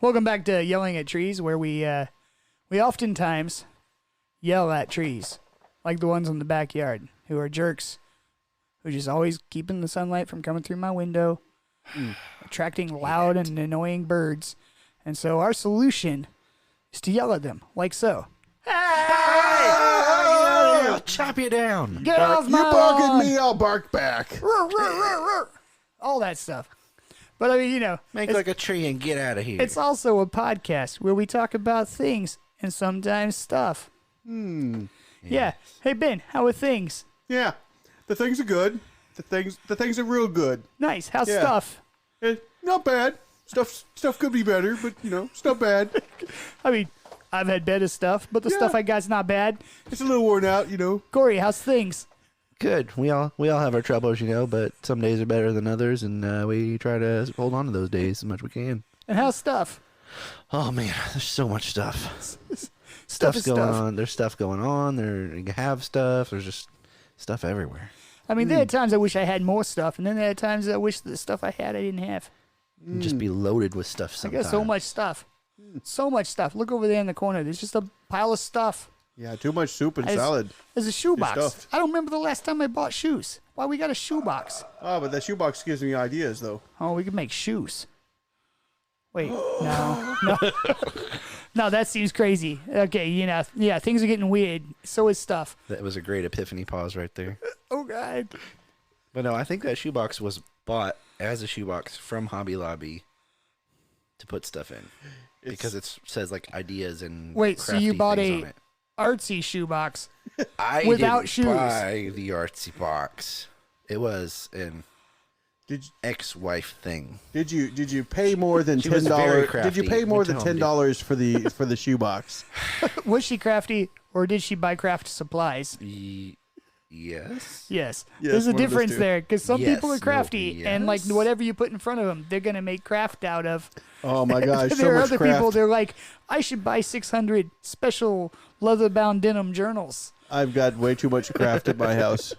Welcome back to Yelling at Trees, where we oftentimes yell at trees, like the ones in the backyard, who are jerks, who just always keeping the sunlight from coming through my window, attracting loud and annoying birds. And so our solution is to yell at them, like so. I'll chop you down. Get off my You bark lawn! at me, I'll bark back. Roar, roar, roar, roar. All that stuff. But I mean, you know, Make like a tree and get out of here. it's also a podcast where we talk about things and sometimes stuff. Yeah. Hey, Ben, how are things? Yeah, the things are good. The things are real good. Nice. How's Yeah. stuff? Not bad. Stuff could be better, but it's not bad. I mean, I've had better stuff, but the stuff I got's not bad. It's a little worn out, Corey, how's things? Good. We all have our troubles, but some days are better than others, and we try to hold on to those days as much as we can. And how's stuff? Oh man, there's so much stuff. Stuff Stuff's is going stuff. on. There's stuff going on. You have stuff. There's just stuff everywhere. I mean, there are times I wish I had more stuff, and then there are times I wish the stuff I had I didn't have. Just be loaded with stuff I sometimes. got so much stuff. So much stuff. Look over there in the corner. There's just a pile of stuff. Yeah, too much soup and As- salad. There's a shoebox. stuffed. I don't remember the last time I bought shoes. Why we got a shoebox? Oh, but that shoebox gives me ideas, though. Oh, we could make shoes. Wait, no. No, that seems crazy. Okay, yeah, things are getting weird. So is stuff. That was a great epiphany pause right there. Oh, God. But no, I think that shoebox was bought as a shoebox from Hobby Lobby to put stuff in. Because it says like ideas and Wait, so you crafty bought things a on it. artsy shoebox. I without didn't shoes. buy the artsy box. It was an Did ex-wife thing. you pay more than She was very $10? Did you crafty. pay more Went to than Home $10 for the shoebox? Was she crafty, or did she buy craft supplies? Yes. Yes. Yes, There's a one of those difference two. there, because some Yes, people are no, crafty, and like yes. whatever you put in front of them, they're going to make craft out of. Oh my gosh, so There are much other craft. people, they're like, I should buy 600 special leather-bound denim journals. I've got way too much craft at my house.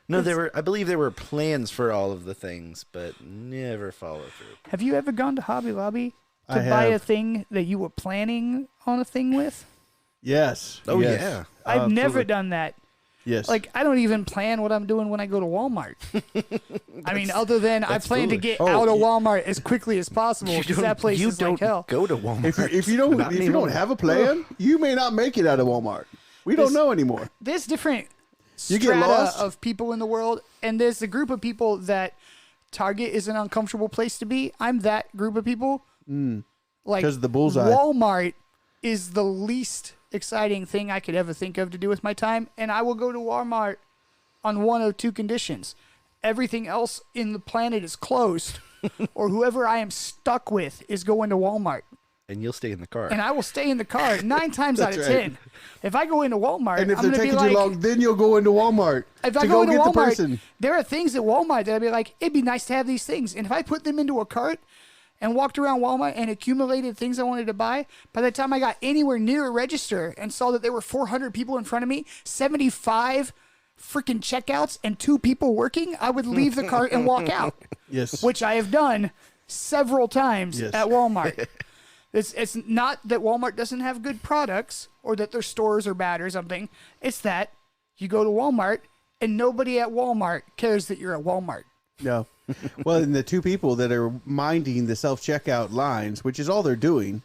No, I believe there were plans for all of the things, but never followed through. Have you ever gone to Hobby Lobby to I buy a have. thing that you were planning on a thing with? Yes. Oh, yes. yeah. I've never Absolutely. done that. Yes. Like, I don't even plan what I'm doing when I go to Walmart. I mean, other than I that's plan to foolish. get Oh, out of you- Walmart as quickly as possible, because that place you is don't like hell. go to Walmart. if you Not anymore. don't have a plan, you may not make it out of Walmart. We don't This- know anymore. There's different You get strata lost? of people in the world, and there's a group of people that Target is an uncomfortable place to be. I'm that group of people. Like 'Cause of the bullseye. Walmart is the least exciting thing I could ever think of to do with my time, and I will go to Walmart on one of two conditions. Everything else in the planet is closed, or whoever I am stuck with is going to Walmart. And you'll stay in the car. And I will stay in the car 9 times out of That's right. 10. If I go into Walmart, And if I'm they're going to be taking like, too long, then you'll go into Walmart if to I go into get the Walmart, person. there are things at Walmart that I'd be like, it'd be nice to have these things. And if I put them into a cart and walked around Walmart and accumulated things I wanted to buy, by the time I got anywhere near a register and saw that there were 400 people in front of me, 75 freaking checkouts, and 2 people working, I would leave the cart and walk out, Yes. which I have done several times Yes. at Walmart. It's not that Walmart doesn't have good products or that their stores are bad or something. It's that you go to Walmart and nobody at Walmart cares that you're at Walmart. No. Well, and the 2 people that are minding the self-checkout lines, which is all they're doing,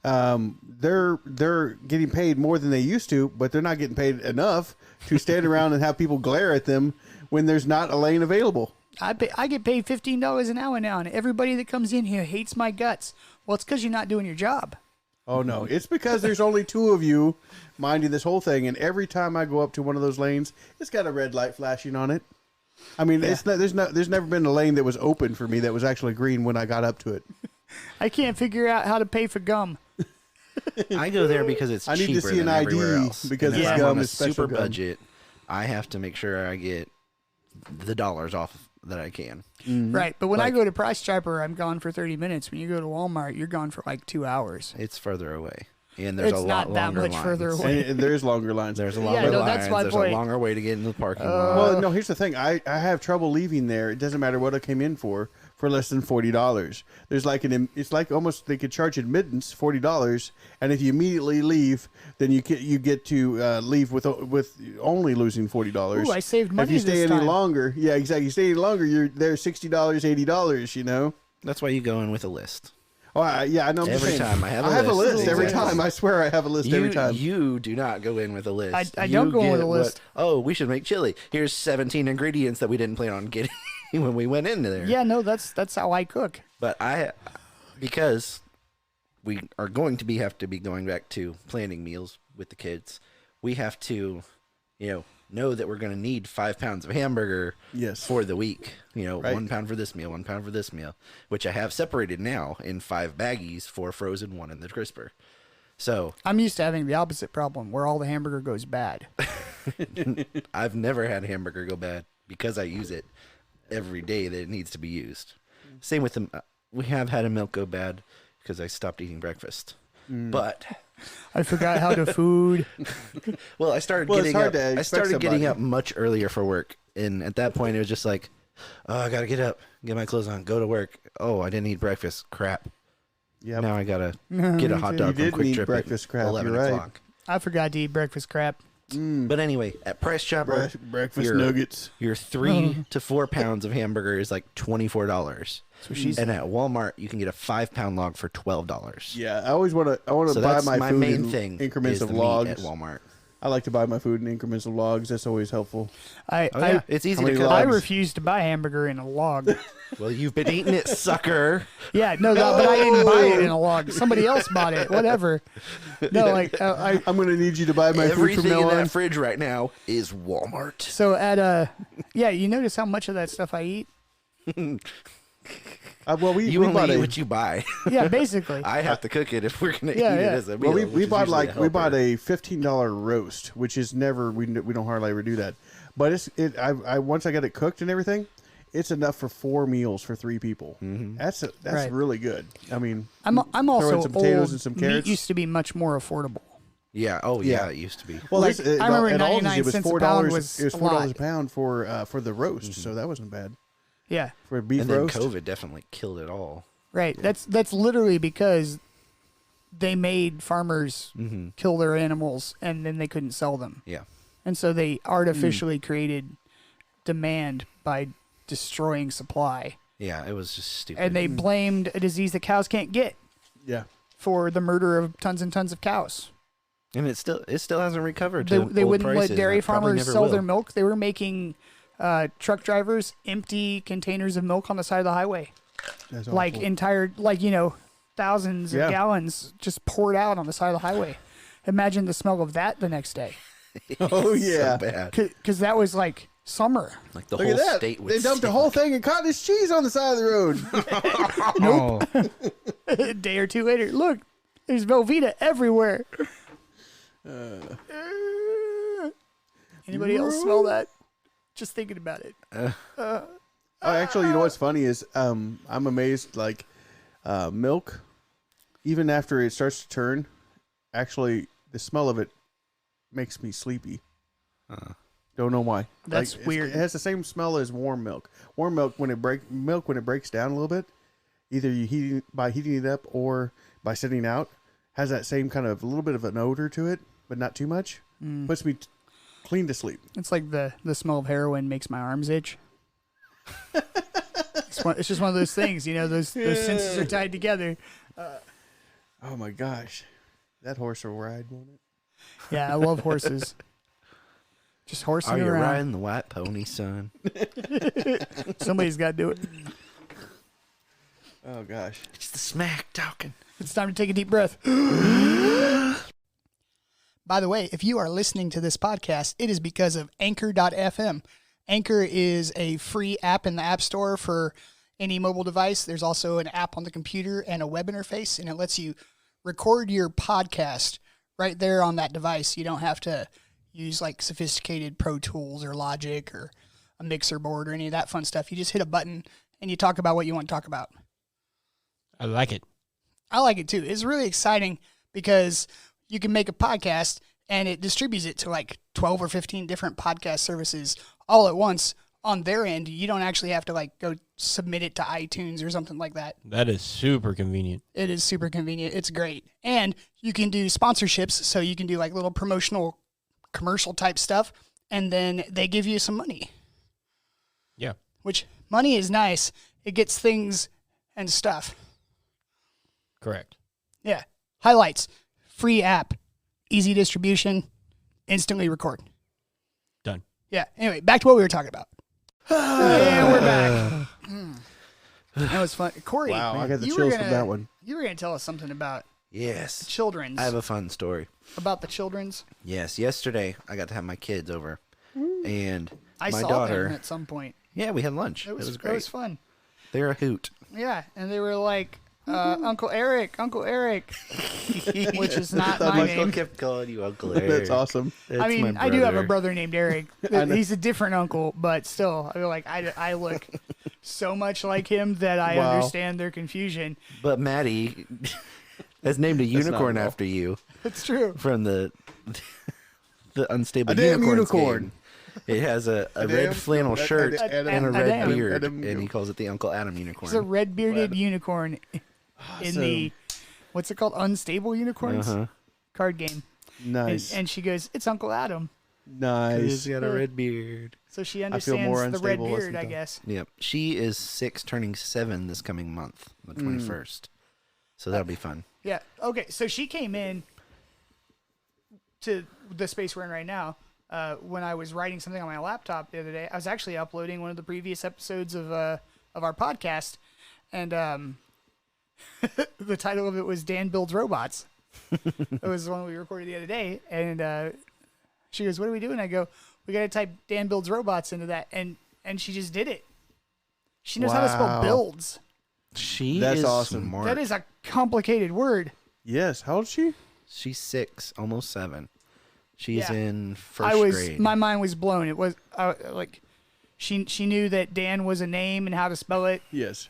they're getting paid more than they used to, but they're not getting paid enough to stand around and have people glare at them when there's not a lane available. I get paid $15 an hour now, and everybody that comes in here hates my guts. Well, it's because you're not doing your job. Oh no, it's because there's only 2 of you minding this whole thing, and every time I go up to one of those lanes, it's got a red light flashing on it. I mean, it's not, there's never been a lane that was open for me that was actually green when I got up to it. I can't figure out how to pay for gum. I go there because it's I need to cheaper see than an everywhere ID else. because And if this I'm gum on a is special super gum. budget, I have to make sure I get the dollars off that I can. Right, but when I Like- go to Price Chopper, I'm gone for 30 minutes. When you go to Walmart, you're gone for like 2 hours. It's further away, and there's It's a not lot that longer much lines. further away. And there's longer lines. There's a Yeah, longer no, lines. that's my There's point. a longer way to get into the parking lot. Well, no, here's the thing. I have trouble leaving there. It doesn't matter what I came in for for less than $40. There's like it's like almost they could charge admittance $40, and if you immediately leave, then you get to leave with only losing $40. Ooh, I saved money. If you stay this any time. longer, yeah, exactly. You stay any longer, you're there $60, $80. You know. That's why you go in with a list. Oh, yeah, I know. Every time I have a list every Exactly. time. I swear I have a list every time. You do not go in with a list. I You don't go in get with a list. we should make chili. Here's 17 ingredients that we didn't plan on getting when we went into there. Yeah, no, that's how I cook. But because we are going to have to be going back to planning meals with the kids, we have to, know that we're going to need 5 pounds of hamburger for the week. Right. 1 pound for this meal, 1 pound for this meal, which I have separated now in 5 baggies, 4 frozen, 1 in the crisper. So I'm used to having the opposite problem where all the hamburger goes bad. I've never had a hamburger go bad because I use it every day that it needs to be used. Same with the, we have had a milk go bad because I stopped eating breakfast. But I forgot how to food. well, I started getting up much earlier for work, and at that point it was just like, oh, I gotta get up, get my clothes on, go to work. Oh, I didn't eat breakfast. Crap. Yeah. Now I gotta get a hot dog from Quick Trip breakfast crap. 11 You're right. o'clock. I forgot to eat breakfast crap. But anyway, at Price Chopper, breakfast nuggets. Your 3 to 4 pounds of hamburger is like $24. And at Walmart, you can get a 5-pound log for $12. Yeah, I always want to buy my food main in thing increments is of the logs meat at Walmart. I like to buy my food in increments of logs. That's always helpful. It's easy to cook. I refuse to buy hamburger in a log. Well, you've been eating it, sucker. Yeah, no, but I didn't buy it in a log. Somebody else bought it. Whatever. No, like I'm going to need you to buy my food from everything now in on. that fridge right now is Walmart. So yeah, you notice how much of that stuff I eat? Well, we You bought only eat what you buy. Yeah, basically. I have to cook it if we're gonna eat it as a Well, meal. we bought a $15 roast, which is never we don't hardly ever do that. But I once I got it cooked and everything, it's enough for 4 meals for 3 people. Mm-hmm. That's right. really good. I mean, I'm also throw in some potatoes old. and some Meat carrots. used to be much more affordable. Yeah. Oh yeah, it used to be. Well, Like, I remember at Aldi's, 99 it was cents a $4. pound was It was a $4 lot. a pound for the roast, so that wasn't bad Yeah, for a beef And then roast. COVID definitely killed it all. right. That's literally because they made farmers kill their animals and then they couldn't sell them. Yeah. And so they artificially created demand by destroying supply. Yeah, it was just stupid. And they blamed a disease that cows can't get Yeah. for the murder of tons and tons of cows. And it still hasn't recovered. They To old wouldn't prices, let dairy and it probably farmers never sell will. their milk. They were making truck drivers empty containers of milk on the side of the highway. That's Like awful. entire, thousands of gallons just poured out on the side of the highway. Imagine the smell of that the next day. Oh yeah. So bad. Because that was like summer. Like the Look whole at that. state would They dumped a stink. whole thing of cottage cheese on the side of the road. A day or two later, look, there's Velveeta everywhere. Anybody else smell that? Just thinking about it. Oh, actually, you know what's funny is I'm amazed. Like milk, even after it starts to turn, actually the smell of it makes me sleepy. Don't know why. That's Like, weird. It has the same smell as warm milk. Warm milk when it breaks down a little bit, either by heating it up or by sitting out, has that same kind of a little bit of an odor to it, but not too much. Puts me clean to sleep. It's like the smell of heroin makes my arms itch. It's just one of those things, those senses are tied together. Oh my gosh, that horse will ride, won't it? Yeah, I love horses. Just horsing Are you around. riding the white pony, son? Somebody's got to do it. Oh gosh. It's the smack talking. It's time to take a deep breath. By the way, if you are listening to this podcast, it is because of Anchor.fm. Anchor is a free app in the App Store for any mobile device. There's also an app on the computer and a web interface, and it lets you record your podcast right there on that device. You don't have to use like sophisticated Pro Tools or Logic or a mixer board or any of that fun stuff. You just hit a button and you talk about what you want to talk about. I like it. I like it too. It's really exciting because you can make a podcast and it distributes it to like 12 or 15 different podcast services all at once, on their end, you don't actually have to like go submit it to iTunes or something like that. That is super convenient. It is super convenient. It's great. And you can do sponsorships, so you can do like little promotional commercial type stuff, and then they give you some money. Yeah. Which money is nice. It gets things and stuff. Correct. Yeah. Highlights. Free app. Easy distribution. Instantly record. Done. Yeah. Anyway, back to what we were talking about. And we're back. That was fun. Corey, wow, I got the chills from that one. You were going to tell us something about Yes. children's. I have a fun story. About the children's? Yes. Yesterday, I got to have my kids over. And I my saw daughter. them at some point. Yeah, we had lunch. It was great. It was fun. They're a hoot. Yeah, and they were like, Uncle Eric, which is not my Michael name. kept calling you Uncle Eric. That's awesome. I mean, I do have a brother named Eric. He's a different uncle, but still, I feel like I look so much like him that I understand their confusion. But Maddi has named a unicorn after you. It's true. From the Unstable Unicorn. Game. It has a red flannel shirt and a red beard, and he calls it the Uncle Adam unicorn. He's a red-bearded unicorn in the, what's it called? Unstable Unicorns card game. Nice. And she goes, it's Uncle Adam. Nice. He's got a red beard. So she understands the red beard, I guess. Yep. She is 6, turning 7 this coming month, the 21st. So that'll be fun. Yeah. Okay. So she came in to the space we're in right now. When I was writing something on my laptop the other day, I was actually uploading one of the previous episodes of our podcast, and the title of it was Dan Builds Robots. It was the one we recorded the other day, and she goes, "What are we doing?" I go, "We got to type Dan Builds Robots into that," and she just did it. She knows how to spell builds. That's awesome. Smart. That is a complicated word. Yes. How old is she? She's 6, almost 7. She's in first grade. My mind was blown. It was like she knew that Dan was a name and how to spell it. Yes.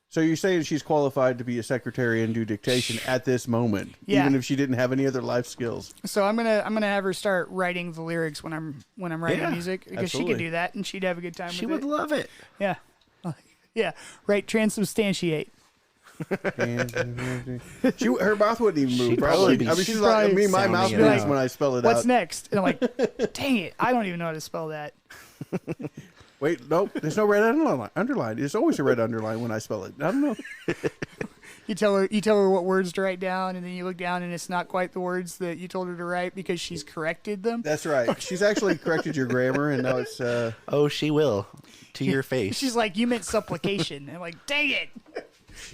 So you're saying she's qualified to be a secretary and do dictation at this moment, even if she didn't have any other life skills. So I'm gonna have her start writing the lyrics when I'm writing music, because she could do that and she'd have a good time. She would love it. Yeah, yeah. Right. Transubstantiate. Her mouth wouldn't even move. She's like me. My mouth moves when I spell it out. What's next? And I'm like, dang it, I don't even know how to spell that. Wait, no, there's no red underline. There's always a red underline when I spell it. I don't know. You tell her what words to write down, and then you look down, and it's not quite the words that you told her to write because she's corrected them. That's right. She's actually corrected your grammar, and now it's. Oh, she will, to your face. She's like, you meant supplication. And I'm like, dang it.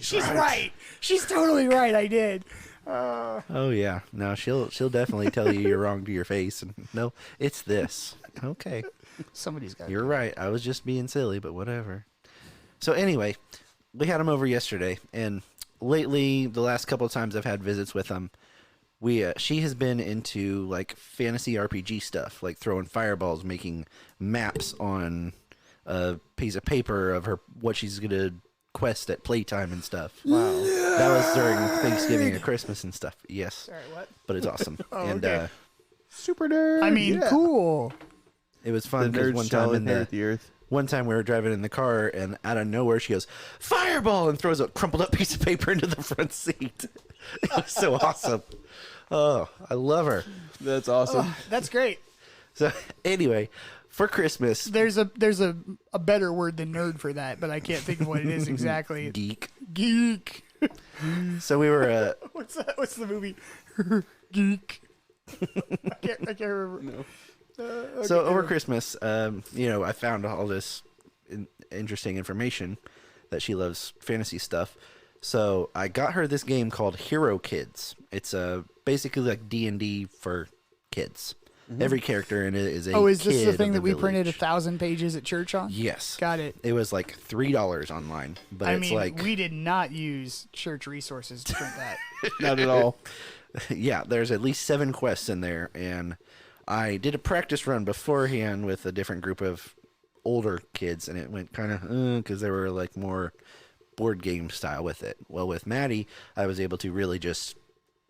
She's right. She's totally right. I did. Oh yeah. No, she'll definitely tell you you're wrong to your face, and no, it's this. Okay. Somebody's got. You're right. I was just being silly, but whatever. So anyway, we had him over yesterday, and lately, the last couple of times I've had visits with him, she has been into like fantasy RPG stuff, like throwing fireballs, making maps on a piece of paper of what she's gonna quest at playtime and stuff. Wow. That was during Thanksgiving and Christmas and stuff. Yes. Sorry, what? But it's awesome. Okay. Super nerd. I mean, cool. It was fun because one time we were driving in the car, and out of nowhere she goes, "Fireball!" and throws a crumpled up piece of paper into the front seat. It was so awesome. Oh, I love her. That's awesome. Oh, that's great. So anyway, for Christmas, there's a better word than nerd for that, but I can't think of what it is exactly. Geek. So we were. What's that? What's the movie? Geek. I can't remember. No. Okay, so over Christmas, I found all this interesting information that she loves fantasy stuff. So I got her this game called Hero Kids. It's basically like D&D for kids. Mm-hmm. Every character in it is a kid. Oh, is this the thing that we village. Printed 1,000 pages at church on? Yes. Got it. It was like $3 online, but we did not use church resources to print that. Not at all. Yeah, there's at least 7 quests in there, and I did a practice run beforehand with a different group of older kids, and it went kind of because they were like more board game style with it. Well, with Maddi, I was able to really just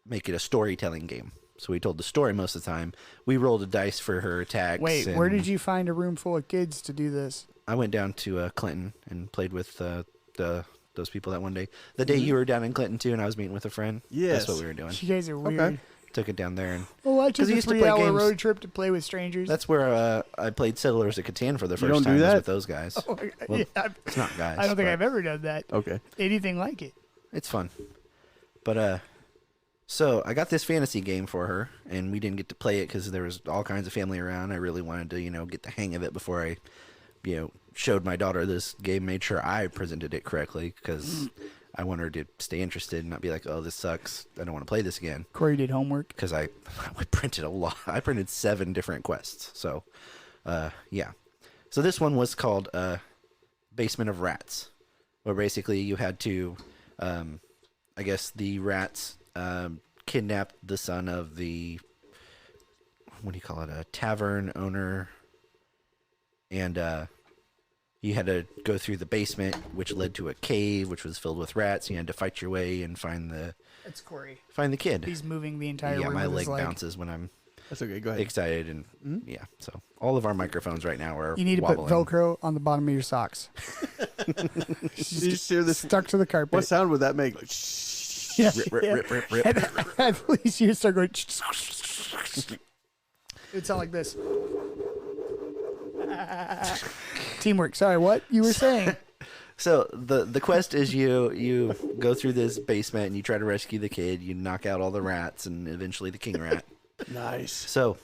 make it a storytelling game. So we told the story most of the time. We rolled a dice for her attacks. Wait, where did you find a room full of kids to do this? I went down to Clinton and played with those people that one day. The day you were down in Clinton too, and I was meeting with a friend. Yes. That's what we were doing. You guys are weird. Okay. Took it down there. And well, I took a 3-hour games. road trip to play with strangers. That's where I played Settlers of Catan for the first time. Do that? Was with those guys. Oh my God. Well, Yeah, it's not guys. I don't think I've ever done that. Okay. Anything like it. It's fun. But so I got this fantasy game for her, and we didn't get to play it because there was all kinds of family around. I really wanted to, get the hang of it before I, showed my daughter this game, made sure I presented it correctly because I want her to stay interested and not be like, oh, this sucks. I don't want to play this again. Corey did homework. Because I printed a lot. I printed 7 different quests. So, yeah. So this one was called Basement of Rats, where basically you had to, I guess the rats kidnapped the son of the, what do you call it, a tavern owner, and you had to go through the basement, which led to a cave, which was filled with rats. You had to fight your way and find the kid. He's moving the entire room. Yeah, my with leg his bounces when I'm That's okay. Go ahead. excited, and yeah. So all of our microphones right now are You need to wobbling. put Velcro on the bottom of your socks. Did you hear this? Stuck to the carpet. What sound would that make? Like, Yeah, Rip, rip, rip. At least you start going. It'd sound like this. Teamwork. Sorry, what you were saying? So the quest is you go through this basement and you try to rescue the kid. You knock out all the rats and eventually the king rat. nice. So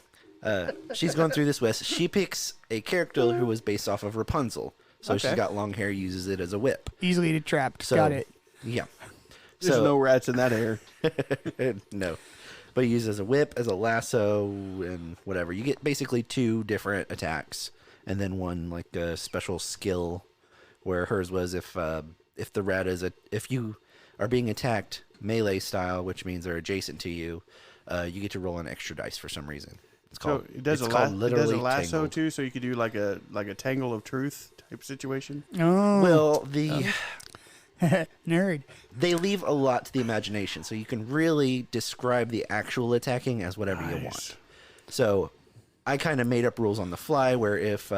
she's going through this quest. She picks a character who was based off of Rapunzel. So Okay. she's got long hair, uses it as a whip. Easily trapped. So, Got it. Yeah. There's no rats in that hair. No. But you use it as a whip, as a lasso, and whatever. You get basically 2 different attacks, and then one like a special skill, where hers was if the rat is if you are being attacked melee style, which means they're adjacent to you, you get to roll an extra dice for some reason. It's called. So it does it's a called it does a literally lasso tangled. too, so you could do like a tangle of truth type situation. Oh, Well, the nerd. they leave a lot to the imagination, so you can really describe the actual attacking as whatever you Nice. want. So I kind of made up rules on the fly where if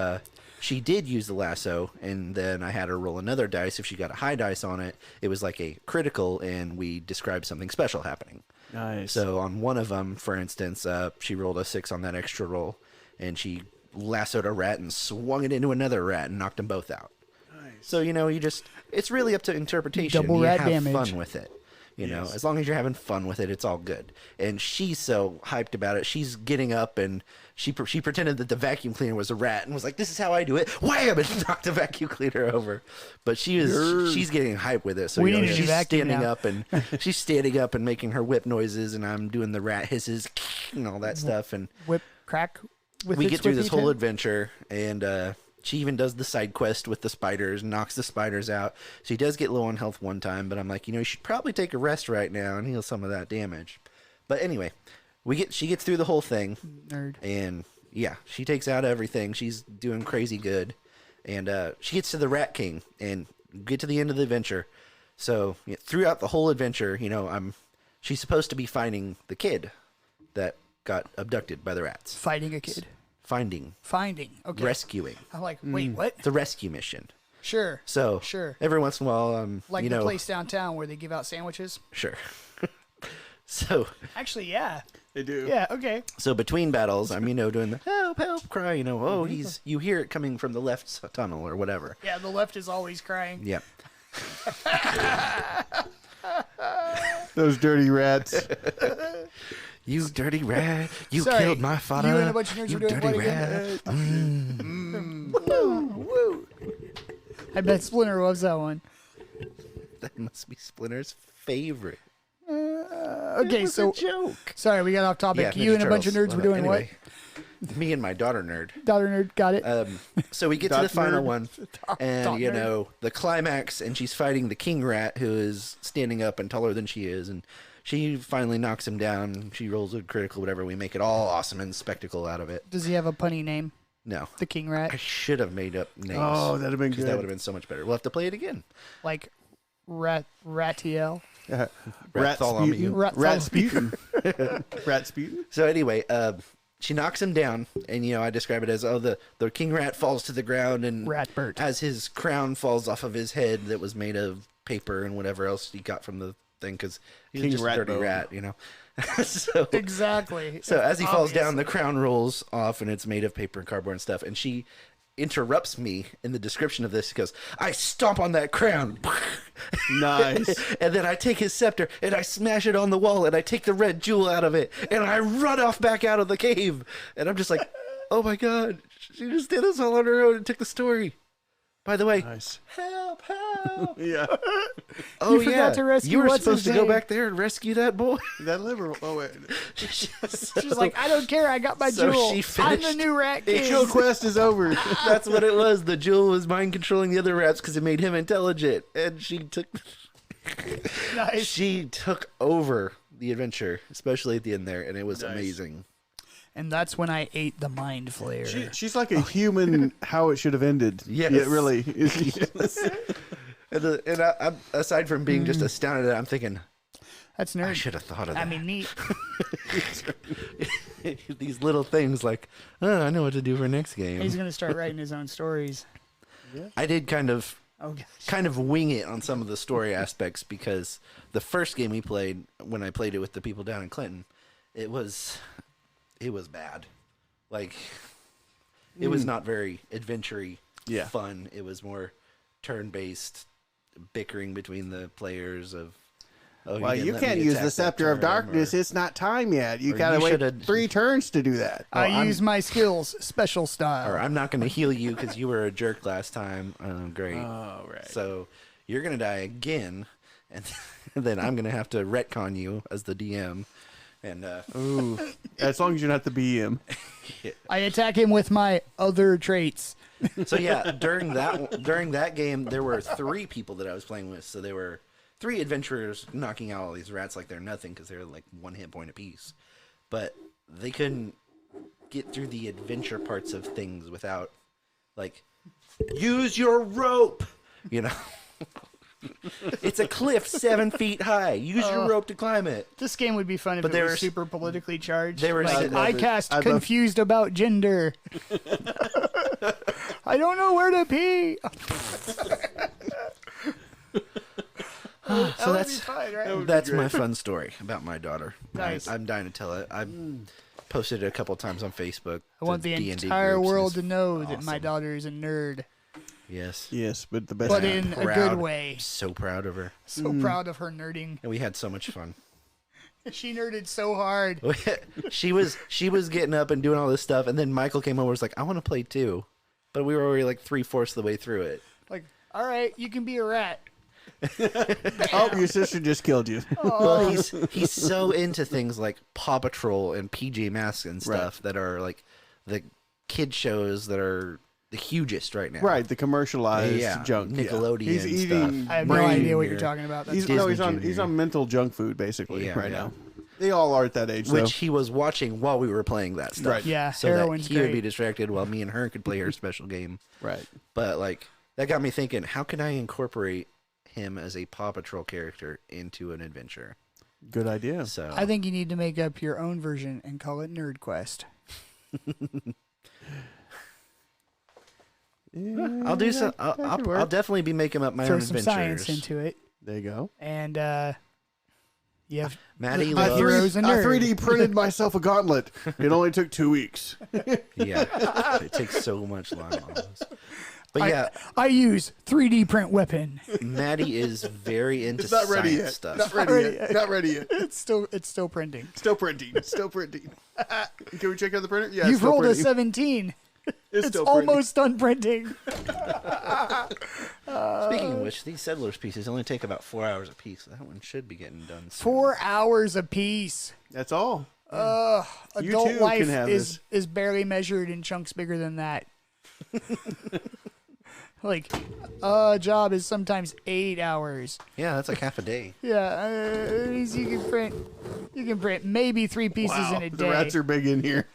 she did use the lasso and then I had her roll another dice, if she got a high dice on it, it was like a critical and we described something special happening. Nice. So on one of them, for instance, she rolled a 6 on that extra roll and she lassoed a rat and swung it into another rat and knocked them both out. Nice. So, it's really up to interpretation. Double you rat have damage. fun with it. Yes. As long as you're having fun with it, it's all good. And she's so hyped about it. She's getting up and she pretended that the vacuum cleaner was a rat and was like, "This is how I do it." Wham! And knocked the vacuum cleaner over. But she's getting hyped with it. So We need to she's vacuum standing now. up and she's standing up and making her whip noises, and I'm doing the rat hisses and all that stuff. And Whip crack. With we its get through this whippy whole tail? adventure, and she even does the side quest with the spiders, knocks the spiders out. She does get low on health one time, but I'm like, you should probably take a rest right now and heal some of that damage. But anyway, she gets through the whole thing, Nerd. and yeah, she takes out everything. She's doing crazy good, and she gets to the Rat King and get to the end of the adventure. So throughout the whole adventure, she's supposed to be finding the kid that got abducted by the rats. Fighting a kid. Finding. Okay. Rescuing. I'm like, wait, what? It's a rescue mission. Sure. So Sure. every once in a while, Like the place downtown where they give out sandwiches. Sure. So Actually, yeah. They do. Yeah. Okay. so between battles, I'm doing the help cry. Oh, you hear it coming from the left tunnel or whatever. Yeah. The left is always crying. Yeah. Those dirty rats. You dirty rat! You Sorry, killed my father. you and a bunch of nerds you were doing dirty what again? rat! Woo. I bet Splinter loves that one. That must be Splinter's favorite. Okay, It was so a joke. sorry, we got off topic. You Ninja and a bunch of Turtles. nerds were doing Anyway, me and my daughter nerd. what? Daughter nerd, got it. So we get to Dot the final nerd. one, and Dot nerd. the climax, and she's fighting the king rat, who is standing up and taller than she is, and she finally knocks him down. She rolls a critical, whatever. We make it all awesome and spectacle out of it. Does he have a punny name? No, The King I Rat, should have made up names. Oh, that'd have been 'cause good. that would have been so much better. We'll have to play it again. like Ratiel. Rat Bartholomew. Sputin. Rat Rat Bartholomew. Sputin. Rat Sputin. So anyway, she knocks him down, and I describe it as the king rat falls to the ground, and Ratbert, as his crown falls off of his head that was made of paper and whatever else he got from the thing, because he's just a dirty rat, So, exactly. So as he falls down, the crown rolls off, and it's made of paper and cardboard and stuff. And she interrupts me in the description of this. She goes, "I stomp on that crown." Nice. And then I take his scepter and I smash it on the wall, and I take the red jewel out of it, and I run off back out of the cave. And I'm just like, oh my god, she just did this all on her own and took the story. By the way, nice. Help! Yeah. Oh, you forgot to rescue you were what's supposed his to go name? back there and rescue that boy. That liver. Oh wait. She's like, I don't care. I got my So jewel. she I'm the finished- new rat king. Jewel quest is over. That's what it was. The jewel was mind controlling the other rats because it made him intelligent, and she took Nice. she took over the adventure, especially at the end there, and it was amazing. And that's when I ate the mind flayer. She's like a human. How it should have ended. Yes. Yeah, really. And I'm, aside from being just astounded, I'm thinking, That's I nerd. should have thought of that. I mean, neat. These little things like, oh, I know what to do for next game. He's gonna start writing his own stories. I did kind of Oh, wing it on some of the story aspects, because the first game we played, when I played it with the people down in Clinton, it was bad. Like, it was not very adventure-y fun. It was more turn-based bickering between the players of, Well, you can't use the Scepter of Darkness. It's not time yet. You gotta wait 3 turns to do that. I use my skills special style. Or I'm not going to heal you because you were a jerk last time. Great. Oh, right. So you're going to die again, and then I'm going to have to retcon you as the DM. And Ooh. As long as you're not the BM. I attack him with my other traits. So yeah, during that game, there were 3 people that I was playing with. So there were 3 adventurers knocking out all these rats like they're nothing, because they're like 1 hit point apiece. But they couldn't get through the adventure parts of things without, like, use your rope. It's a cliff 7 feet high. Use your rope to climb it. This game would be fun if But it they was were- super politically charged. they were like, sitting I over- cast I love- confused about gender. I don't know where to pee. So That'd be fun, right? that's my fun story about my daughter. Nice. I'm dying to tell it. I've posted it a couple times on Facebook. I want to the D&D entire groups, and world it's to know that my awesome. daughter is a nerd, Yes. Yes, but the best. but in a Proud. good way. I'm so proud of her. So proud of her nerding. And we had so much fun. She nerded so hard. she was getting up and doing all this stuff, and then Michael came over and was like, I want to play too. But we were already like 3/4 of the way through it. Like, all right, you can be a rat. Oh, your sister just killed you. Well, he's so into things like Paw Patrol and PJ Masks and stuff that are like the kid shows that are the hugest right now. Right, the commercialized junk. Nickelodeon He's stuff. eating. I have no Brain idea what here. you're talking about. That's He's Disney on Junior. mental junk food basically Yeah, right yeah. now. They all are at that age, Which he was watching while we were playing that stuff. Right. Yeah, So that heroin's he would be great. distracted while me and her could play her special game. though. Right. But like that got me thinking, how can I incorporate him as a Paw Patrol character into an adventure? Good idea. So I think you need to make up your own version and call it Nerd Quest. Yeah, I'll do some. that could I'll work. definitely be making up my Throw own some adventures. science into it, There you go. and you have Maddie I loves. Heroes and nerds. 3D printed myself a gauntlet. It only took 2 weeks. Yeah, it takes so much longer. But yeah, I use 3D print weapon. Maddie is very into It's not ready science yet. stuff. Not ready yet. Not ready yet. It's still printing. Still printing. Still printing. Can we check out the printer? Yeah, You've it's still rolled a printing. 17. It's still printing. almost done printing. Speaking of which, these Settlers pieces only take about 4 hours a piece. So that one should be getting done soon. 4 hours a piece. That's all. Adult too life can have is barely measured in chunks bigger than that. Like, a job is sometimes 8 hours. Yeah, that's like half a day. Yeah, you can print maybe 3 pieces Wow, in a day. the rats are big in here.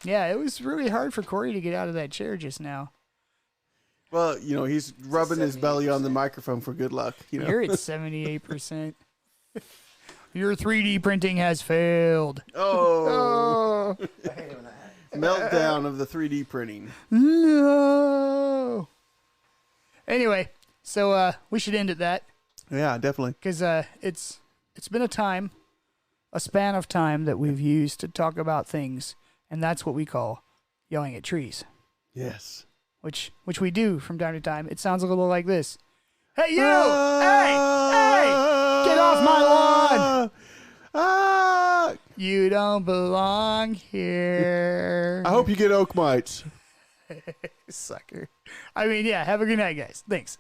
Yeah, it was really hard for Corey to get out of that chair just now. Well, he's rubbing his belly on the microphone for good luck. You're at 78%. Your 3D printing has failed. Oh. Meltdown of the 3D printing. No. Anyway, so we should end at that. Yeah, definitely. Because it's been a span of time that we've used to talk about things, and that's what we call yelling at trees. Yes. Which we do from time to time. It sounds a little like this. Hey, you! Hey! Get off my lawn! You don't belong here. I hope you get oak mites. Sucker. I mean, yeah, have a good night, guys. Thanks.